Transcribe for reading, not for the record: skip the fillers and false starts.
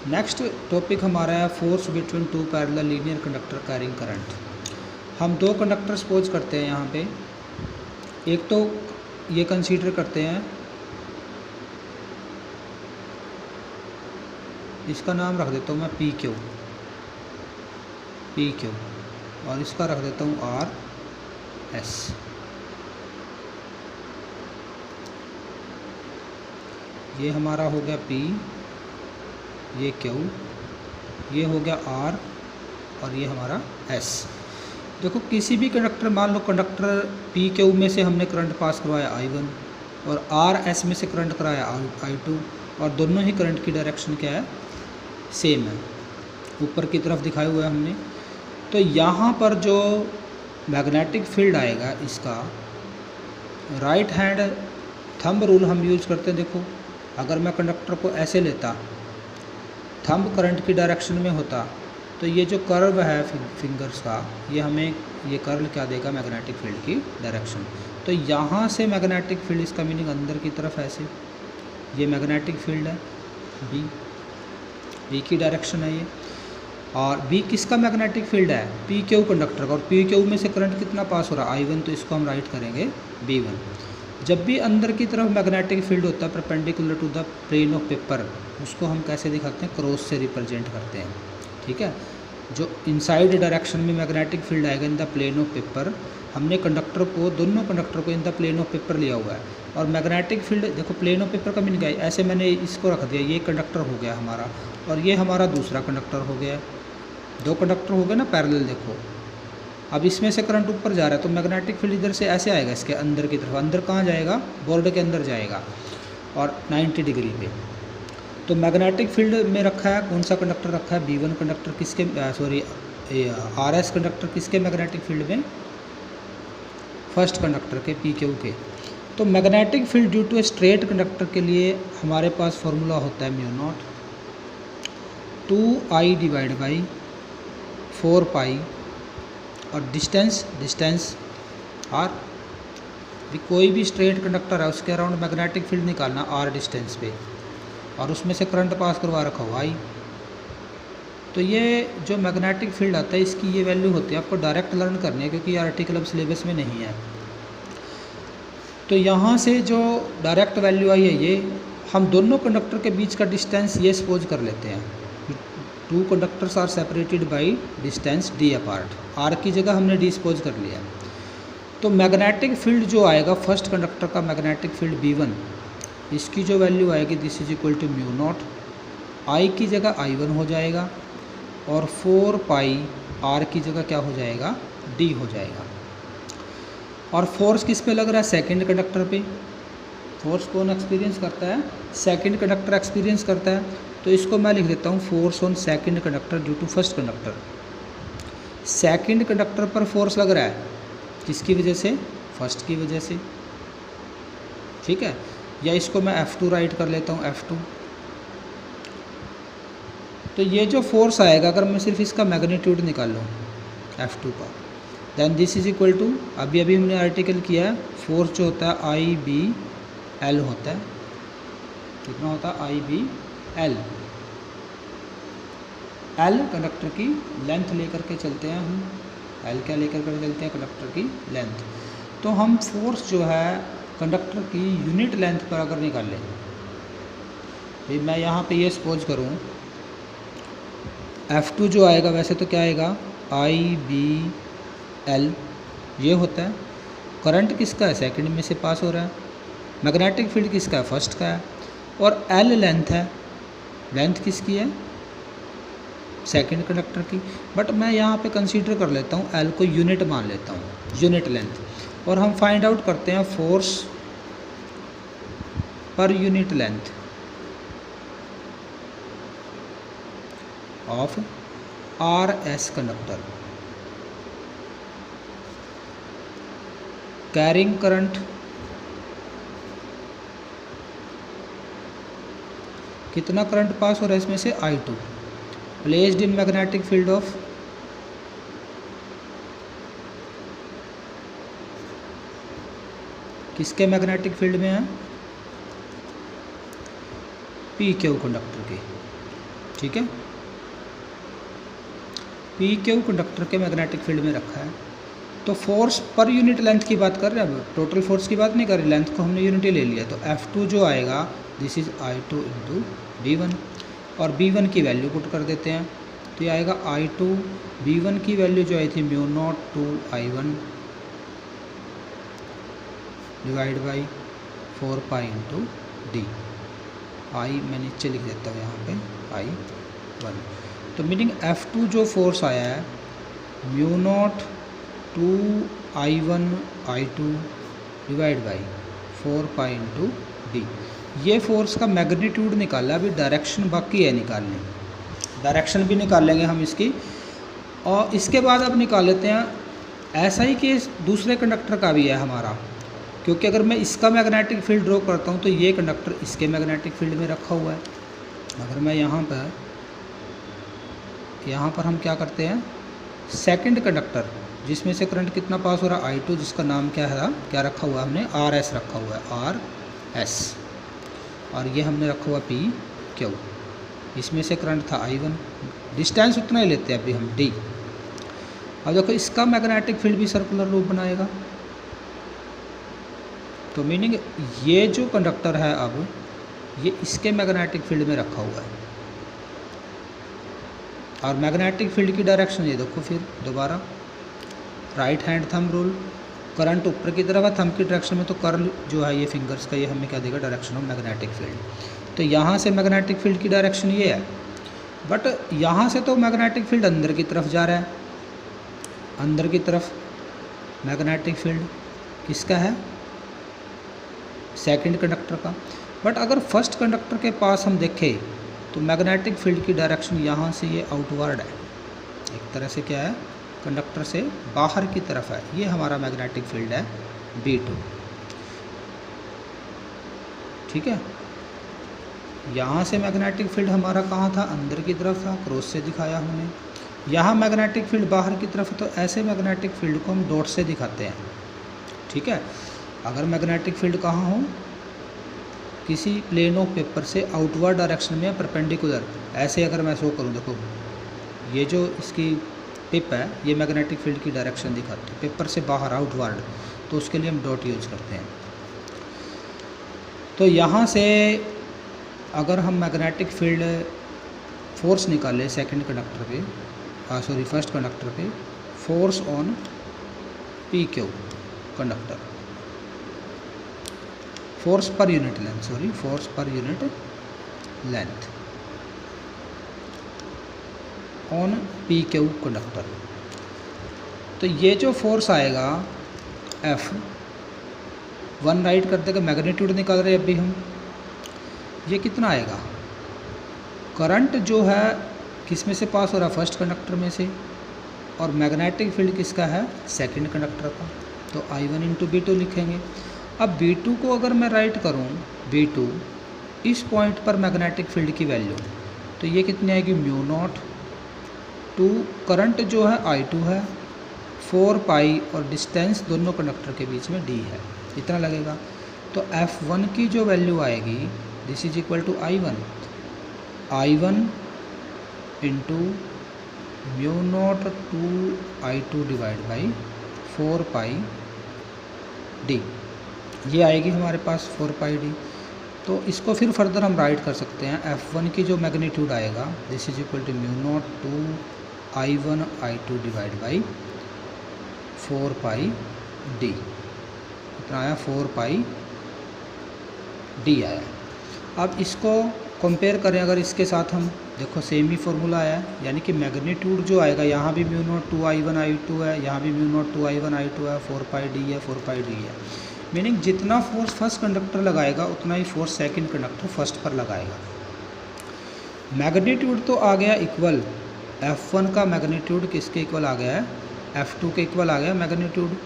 Next topic हमारा है force between two parallel linear conductor carrying current. हम दो कंडक्टर सपोज करते हैं यहाँ पे। एक तो ये कंसीडर करते हैं, इसका नाम रख देता हूँ मैं पी क्यू, और इसका रख देता हूँ आर एस। ये हमारा हो गया पी, ये क्यू, ये हो गया आर, और ये हमारा एस। देखो किसी भी कंडक्टर, मान लो कंडक्टर पी क्यू में से हमने करंट पास करवाया I1 और आर एस में से करंट कराया I2, और दोनों ही करंट की डायरेक्शन क्या है, सेम है, ऊपर की तरफ दिखाया हुआ है हमने। तो यहाँ पर जो मैग्नेटिक फील्ड आएगा इसका, राइट हैंड थंब रूल हम यूज करते हैं। देखो अगर मैं कंडक्टर को ऐसे लेता, थंब करंट की डायरेक्शन में होता, तो ये जो कर्व है फिंगर्स का, ये हमें ये कर्व क्या देगा, मैग्नेटिक फील्ड की डायरेक्शन। तो यहाँ से मैग्नेटिक फील्ड, इसका मीनिंग अंदर की तरफ ऐसे, ये मैग्नेटिक फील्ड है बी की डायरेक्शन है ये। और बी किसका मैग्नेटिक फील्ड है, पी क्यू कंडक्टर का, और पी क्यू में से करंट कितना पास हो रहा है I1, तो इसको हम राइट करेंगे B1। जब भी अंदर की तरफ मैग्नेटिक फील्ड होता है perpendicular to the plane of paper, उसको हम कैसे दिखाते हैं, क्रॉस से रिप्रेजेंट करते हैं। ठीक है, जो इनसाइड डायरेक्शन में मैग्नेटिक फील्ड आएगा in the plane of paper, हमने कंडक्टर को, दोनों कंडक्टर को in the plane of paper लिया हुआ है। और मैग्नेटिक फील्ड देखो, प्लेन ऑफ पेपर का मीनिंग है, ऐसे मैंने इसको रख दिया, ये कंडक्टर हो गया हमारा, और ये हमारा दूसरा कंडक्टर हो गया। दो कंडक्टर हो गए ना पैरेलल। देखो अब इसमें से करंट ऊपर जा रहा है, तो मैग्नेटिक फील्ड इधर से ऐसे आएगा, इसके अंदर की तरफ। अंदर कहाँ जाएगा, बोर्ड के अंदर जाएगा, और 90 डिग्री पे। तो मैग्नेटिक फील्ड में रखा है, कौन सा कंडक्टर रखा है, B1 कंडक्टर किसके, सॉरी RS कंडक्टर किसके मैग्नेटिक फील्ड में, फर्स्ट कंडक्टर के, PQ के। तो magnetic field due to a straight conductor के लिए हमारे पास फॉर्मूला होता है μ0 2I डिवाइड बाई 4 पाई, और डिस्टेंस R। कोई भी स्ट्रेट कंडक्टर है उसके अराउंड मैग्नेटिक फील्ड निकालना R डिस्टेंस पे, और उसमें से करंट पास करवा रखा हुआ I। तो ये जो मैग्नेटिक फील्ड आता है, इसकी ये वैल्यू होती है, आपको डायरेक्ट लर्न करनी है क्योंकि ये आर्टिकल अब सिलेबस में नहीं है। तो यहाँ से जो डायरेक्ट वैल्यू आई है, ये हम दोनों कंडक्टर के बीच का डिस्टेंस ये सपोज कर लेते हैं, two conductors are separated by distance d apart. R की जगह हमने d सपोज कर लिया। तो मैग्नेटिक फील्ड जो आएगा फर्स्ट कंडक्टर का, मैग्नेटिक फील्ड B1, इसकी जो वैल्यू आएगी, this is equal to μ0, I की जगह I1 हो जाएगा, और 4 पाई R की जगह क्या हो जाएगा, d हो जाएगा। और फोर्स किस पे लग रहा है, सेकंड कंडक्टर पे। फोर्स कौन एक्सपीरियंस करता है, सेकंड कंडक्टर एक्सपीरियंस करता है। तो इसको मैं लिख देता हूँ force on second conductor due to first conductor. Second conductor पर फोर्स लग रहा है, किसकी वजह से, फर्स्ट की वजह से। ठीक है, या इसको मैं F2 राइट कर लेता हूँ, F2। तो ये जो फोर्स आएगा, अगर मैं सिर्फ इसका मैग्नीट्यूड निकाल लूँ F2 का, then this is equal to, अभी हमने आर्टिकल किया है, फोर्स जो होता है IBL होता है। कितना होता है, IBL। L कंडक्टर की लेंथ लेकर के चलते हैं हम, L क्या लेकर के चलते हैं, कंडक्टर की लेंथ। तो हम फोर्स जो है कंडक्टर की यूनिट लेंथ पर अगर निकाल लें, भाई मैं यहाँ पे ये सपोज करूँ, F2 जो आएगा, वैसे तो क्या आएगा, IBL ये होता है। करंट किसका है, सेकंड में से पास हो रहा है। मैग्नेटिक फील्ड किसका है, फर्स्ट का है। और L लेंथ है, लेंथ किसकी है, सेकंड कंडक्टर की। बट मैं यहाँ पे कंसीडर कर लेता हूँ, L को यूनिट मान लेता हूँ, यूनिट लेंथ। और हम फाइंड आउट करते हैं force per unit length of RS conductor carrying current. कितना करंट पास हो रहा है इसमें से, I2, placed in magnetic field of, किसके मैग्नेटिक फील्ड में है, PQ कंडक्टर के। ठीक है। पी क्यू कंडक्टर के मैग्नेटिक फील्ड में रखा है। तो फोर्स पर यूनिट लेंथ की बात कर रहे हैं, अब टोटल फोर्स की बात नहीं कर रहे, लेंथ को हमने यूनिट ही ले लिया। तो F2 जो आएगा this is I2 into B1, और B1 की वैल्यू पुट कर देते हैं। तो ये आएगा I2, B1 की वैल्यू जो आई थी mu naught 2I1 divide by 4 pi into D. आई मैं नीचे लिख देता हूँ यहाँ पे I1। तो मीनिंग F2 जो फोर्स आया है mu naught 2I1 I2 divide by 4 pi into D. ये फोर्स का मैग्नीट्यूड निकाला, अभी डायरेक्शन बाकी है निकालने, डायरेक्शन भी निकालेंगे हम इसकी। और इसके बाद अब निकाल लेते हैं ऐसा ही केस दूसरे कंडक्टर का भी है हमारा, क्योंकि अगर मैं इसका मैग्नेटिक फील्ड ड्रॉ करता हूँ तो ये कंडक्टर इसके मैग्नेटिक फील्ड में रखा हुआ है। अगर मैं यहाँ पर हम क्या करते हैं, सेकंड कंडक्टर जिसमें से करंट कितना पास हो रहा है I2, जिसका नाम क्या है, क्या रखा हुआ है हमने RS रखा हुआ है RS, और ये हमने रखा हुआ PQ। इसमें से करंट था I1, डिस्टेंस उतना ही लेते हैं अभी हम D। अब देखो इसका मैग्नेटिक फील्ड भी सर्कुलर लूप बनाएगा। तो मीनिंग ये जो कंडक्टर है अब ये इसके मैग्नेटिक फील्ड में रखा हुआ है, और मैग्नेटिक फील्ड की डायरेक्शन ये देखो फिर दोबारा right hand thumb rule, current ऊपर की तरफ है थंब की डायरेक्शन में, तो कर्ल जो है ये फिंगर्स का ये हमें क्या देगा, डायरेक्शन ऑफ मैग्नेटिक फील्ड। तो यहाँ से मैग्नेटिक फील्ड की डायरेक्शन ये है, बट यहाँ से तो मैग्नेटिक फील्ड अंदर की तरफ जा रहा है, अंदर की तरफ मैग्नेटिक फील्ड किसका है, सेकंड कंडक्टर का। बट अगर फर्स्ट कंडक्टर के पास हम देखें तो मैग्नेटिक फील्ड की डायरेक्शन यहाँ से ये आउटवर्ड है, एक तरह से क्या है, कंडक्टर से बाहर की तरफ है। ये हमारा मैग्नेटिक फील्ड है B2, ठीक है। यहाँ से मैग्नेटिक फील्ड हमारा कहाँ था, अंदर की तरफ था, क्रॉस से दिखाया हमने। यहाँ मैग्नेटिक फील्ड बाहर की तरफ, तो ऐसे मैग्नेटिक फील्ड को हम डॉट से दिखाते हैं, ठीक है। अगर मैग्नेटिक फील्ड कहाँ हो, किसी प्लेन ऑफ पेपर से आउटवर्ड डायरेक्शन में परपेंडिकुलर, ऐसे अगर मैं शो करूँ, देखो ये जो इसकी टिप है ये मैग्नेटिक फील्ड की डायरेक्शन दिखाती है, पेपर से बाहर आउटवर्ड, तो उसके लिए हम डॉट यूज करते हैं। तो यहाँ से अगर हम मैग्नेटिक फील्ड फोर्स निकालें सेकंड कंडक्टर पे, फर्स्ट कंडक्टर पे, force on PQ conductor, force per unit length on PQ conductor. तो ये जो फोर्स आएगा F1 राइट कर देगा, मैग्नीट्यूड निकाल रहे हैं अभी हम, ये कितना आएगा, करंट जो है किस में से पास हो रहा है, फर्स्ट कंडक्टर में से, और मैग्नेटिक फील्ड किसका है, सेकंड कंडक्टर का। तो I1 इंटू B2 लिखेंगे। अब B2 को अगर मैं राइट करूँ, B2 इस पॉइंट पर मैग्नेटिक फील्ड की वैल्यू, तो ये कितनी आएगी, म्यू नॉट 2, करंट जो है I2 है, 4 पाई, और डिस्टेंस दोनों कंडक्टर के बीच में D है, इतना लगेगा। तो F1 की जो वैल्यू आएगी this is equal to I1 into mu naught 2I2 divide by 4 pi D, ये आएगी हमारे पास 4 पाई D। तो इसको फिर फर्दर हम राइट कर सकते हैं, F1 की जो मैग्नीट्यूड आएगा this is equal to mu naught 2I1 I2 divide by 4 pi D, इतना आया 4 पाई D आया। अब इसको कंपेयर करें अगर इसके साथ हम, देखो सेम ही फॉर्मूला आया है, यानी कि मैग्नीट्यूड जो आएगा यहाँ भी म्यू नॉट 2I1 I2 है, यहाँ भी म्यू नॉट 2I1 I2 है, 4 पाई D है, 4 पाई D है। मीनिंग जितना फोर्स फर्स्ट कंडक्टर लगाएगा उतना ही फोर्स सेकंड कंडक्टर फर्स्ट पर लगाएगा। मैग्नीट्यूड तो आ गया इक्वल, F1 का मैग्नीट्यूड किसके इक्वल आ गया है, F2 के इक्वल आ गया मैग्नीट्यूड।